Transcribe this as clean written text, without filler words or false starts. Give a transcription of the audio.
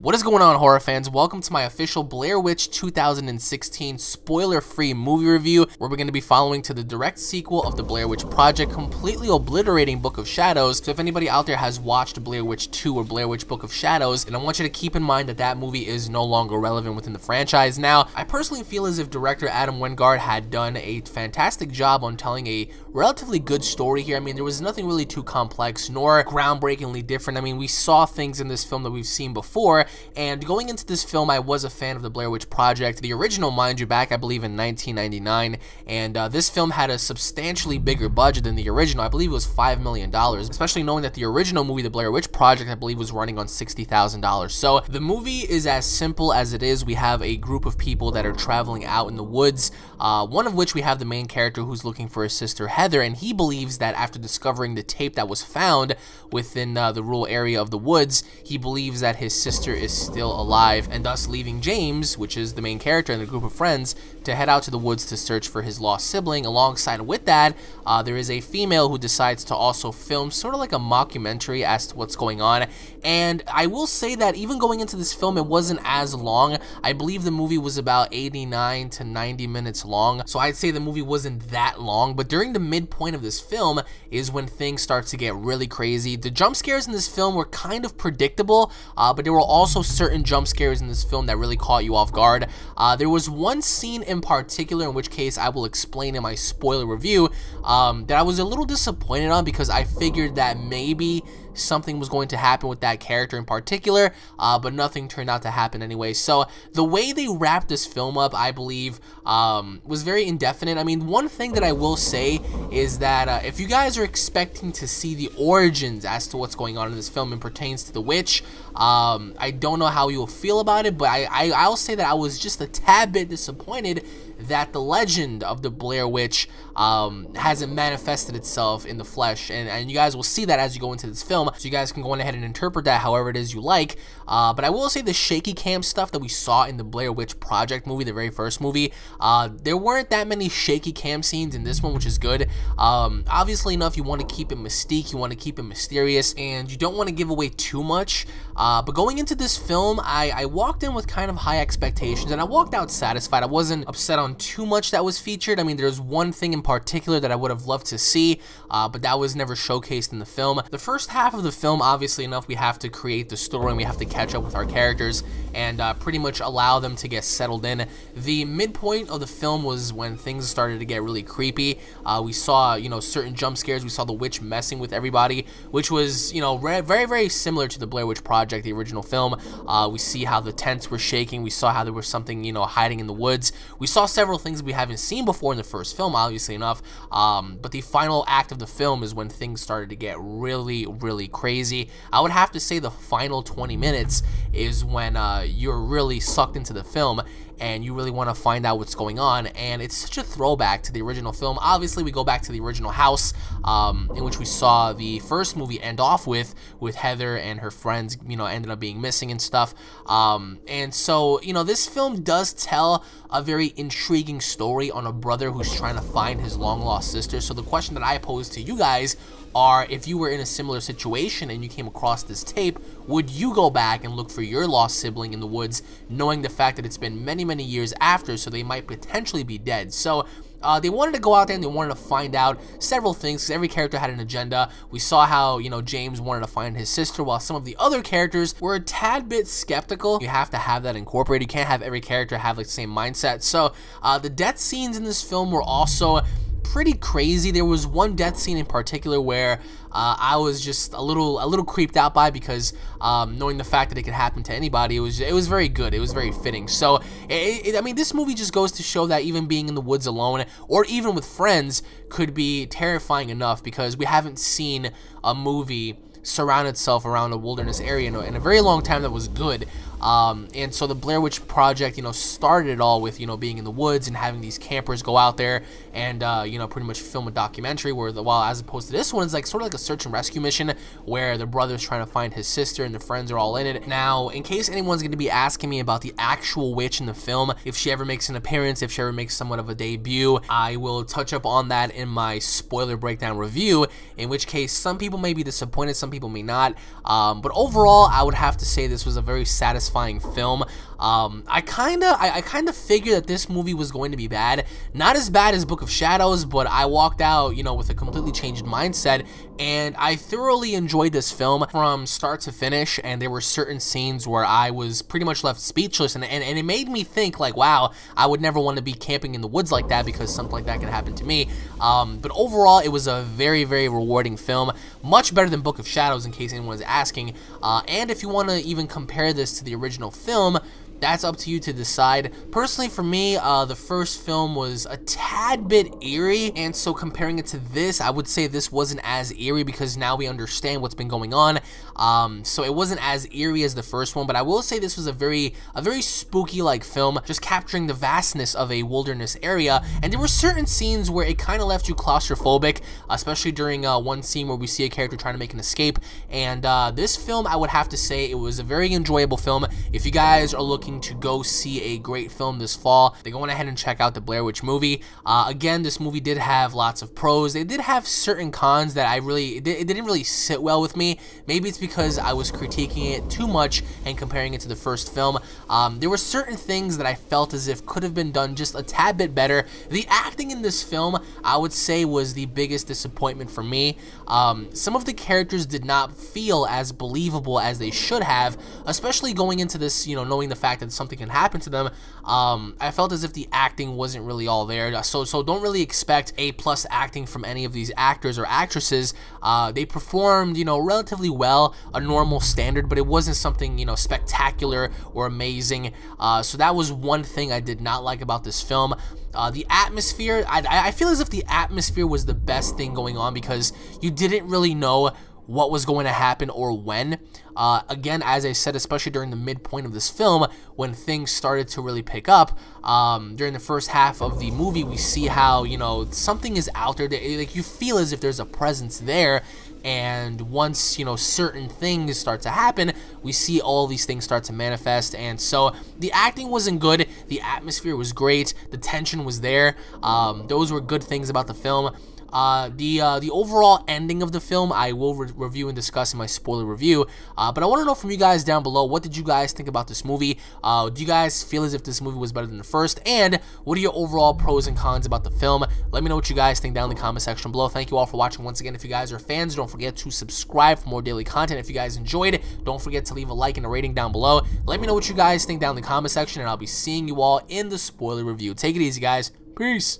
What is going on, horror fans? Welcome to my official Blair Witch 2016 spoiler-free movie review, where we're going to be following to the direct sequel of the Blair Witch Project, completely obliterating Book of Shadows. So if anybody out there has watched Blair Witch 2 or Blair Witch Book of Shadows, and I want you to keep in mind that that movie is no longer relevant within the franchise. Now, I personally feel as if director Adam Wingard had done a fantastic job on telling a relatively good story here. I mean, there was nothing really too complex nor groundbreakingly different. I mean, we saw things in this film that we've seen before. And going into this film, I was a fan of the Blair Witch Project, the original, mind you, back I believe in 1999, and this film had a substantially bigger budget than the original. I believe it was $5 million, especially knowing that the original movie, the Blair Witch Project, I believe was running on $60,000. So the movie is as simple as it is. We have a group of people that are traveling out in the woods, one of which we have the main character who's looking for his sister Heather, and he believes that after discovering the tape that was found within the rural area of the woods, he believes that his sister is still alive, and thus leaving James, which is the main character and a group of friends, to head out to the woods to search for his lost sibling. Alongside with that, there is a female who decides to also film sort of like a mockumentary as to what's going on. And I will say that even going into this film, it wasn't as long. I believe the movie was about 89 to 90 minutes long, so I'd say the movie wasn't that long. But during the midpoint of this film is when things start to get really crazy. The jump scares in this film were kind of predictable, but there were also certain jump scares in this film that really caught you off guard. There was one scene in particular, in which case I will explain in my spoiler review, that I was a little disappointed on, because I figured that maybe something was going to happen with that character in particular, but nothing turned out to happen anyway. So the way they wrapped this film up, I believe, was very indefinite. I mean, one thing that I will say is that if you guys are expecting to see the origins as to what's going on in this film and pertains to the witch, I don't know how you'll feel about it, but I'll say that I was just a tad bit disappointed that the legend of the Blair Witch hasn't manifested itself in the flesh, and you guys will see that as you go into this film, so you guys can go on ahead and interpret that however it is you like. But I will say the shaky cam stuff that we saw in the Blair Witch Project movie, the very first movie, there weren't that many shaky cam scenes in this one, which is good. Obviously enough, you want to keep it mystique, you want to keep it mysterious, and you don't want to give away too much. But going into this film, I walked in with kind of high expectations, and I walked out satisfied. I wasn't upset on too much that was featured. I mean, there's one thing in particular that I would have loved to see, but that was never showcased in the film. The first half of the film, obviously enough, we have to create the story and we have to catch up with our characters and pretty much allow them to get settled in. The midpoint of the film was when things started to get really creepy. We saw, certain jump scares. We saw the witch messing with everybody, which was, very, very similar to the Blair Witch Project, the original film. We see how the tents were shaking. We saw how there was something, hiding in the woods. We saw several things we haven't seen before in the first film, obviously enough. But the final act of the film is when things started to get really, really crazy. I would have to say the final 20 minutes is when you're really sucked into the film and you really want to find out what's going on, and it's such a throwback to the original film. Obviously, we go back to the original house, in which we saw the first movie end off with Heather and her friends, ended up being missing and stuff. And so, this film does tell a very intriguing story on a brother who's trying to find his long-lost sister. So the question that I pose to you guys are, if you were in a similar situation and you came across this tape, would you go back and look for your lost sibling in the woods, knowing the fact that it's been many, many years after, so they might potentially be dead? So they wanted to go out there and they wanted to find out several things, because every character had an agenda. We saw how, James wanted to find his sister, while some of the other characters were a tad bit skeptical. You have to have that incorporated. You can't have every character have like the same mindset. So the death scenes in this film were also pretty crazy. There was one death scene in particular where I was just a little creeped out by, because knowing the fact that it could happen to anybody, it was very good. It was very fitting. So I mean, this movie just goes to show that even being in the woods alone, or even with friends, could be terrifying enough, because we haven't seen a movie surround itself around a wilderness area in a very long time that was good. And so the Blair Witch Project, started it all with, being in the woods and having these campers go out there and, pretty much film a documentary, where while as opposed to this one, it's like sort of like a search and rescue mission where the brother's trying to find his sister and the friends are all in it. Now, in case anyone's going to be asking me about the actual witch in the film, if she ever makes an appearance, if she ever makes somewhat of a debut, I will touch up on that in my spoiler breakdown review, in which case some people may be disappointed, some people may not. But overall, I would have to say this was a very satisfying satisfying film. I kind of figured that this movie was going to be bad. Not as bad as Book of Shadows, but I walked out, you know, with a completely changed mindset, and I thoroughly enjoyed this film from start to finish. And there were certain scenes where I was pretty much left speechless, and it made me think, like, wow, I would never want to be camping in the woods like that, because something like that could happen to me. But overall, it was a very, very rewarding film, much better than Book of Shadows, in case anyone was asking. And if you want to even compare this to the original film, that's up to you to decide. Personally, for me, the first film was a tad bit eerie, and so comparing it to this, I would say this wasn't as eerie, because now we understand what's been going on. So it wasn't as eerie as the first one, but I will say this was a very spooky-like film, just capturing the vastness of a wilderness area. And there were certain scenes where it kind of left you claustrophobic, especially during one scene where we see a character trying to make an escape. And this film, I would have to say, it was a very enjoyable film. If you guys are looking to go see a great film this fall, then go on ahead and check out the Blair Witch movie. Again, this movie did have lots of pros. It did have certain cons that it didn't really sit well with me. Maybe it's because I was critiquing it too much and comparing it to the first film. There were certain things that I felt as if could have been done just a tad bit better. The acting in this film, I would say, was the biggest disappointment for me. Some of the characters did not feel as believable as they should have, especially going into this, you know, knowing the fact that something can happen to them. I felt as if the acting wasn't really all there, so don't really expect A+ acting from any of these actors or actresses. They performed, you know, relatively well, a normal standard, but it wasn't something, you know, spectacular or amazing. So that was one thing I did not like about this film. The atmosphere, I feel as if the atmosphere was the best thing going on, because you didn't really know what was going to happen or when. Again, as I said, especially during the midpoint of this film, when things started to really pick up, during the first half of the movie, we see how, you know, something is out there, that, like, you feel as if there's a presence there. And once, you know, certain things start to happen, we see all these things start to manifest. And so the acting wasn't good, the atmosphere was great, the tension was there. Those were good things about the film. The overall ending of the film I will review and discuss in my spoiler review, but I want to know from you guys down below, what did you guys think about this movie? Do you guys feel as if this movie was better than the first? And what are your overall pros and cons about the film? Let me know what you guys think down in the comment section below. Thank you all for watching once again. If you guys are fans, don't forget to subscribe for more daily content. If you guys enjoyed it, don't forget to leave a like and a rating down below. Let me know what you guys think down in the comment section, and I'll be seeing you all in the spoiler review. Take it easy, guys. Peace.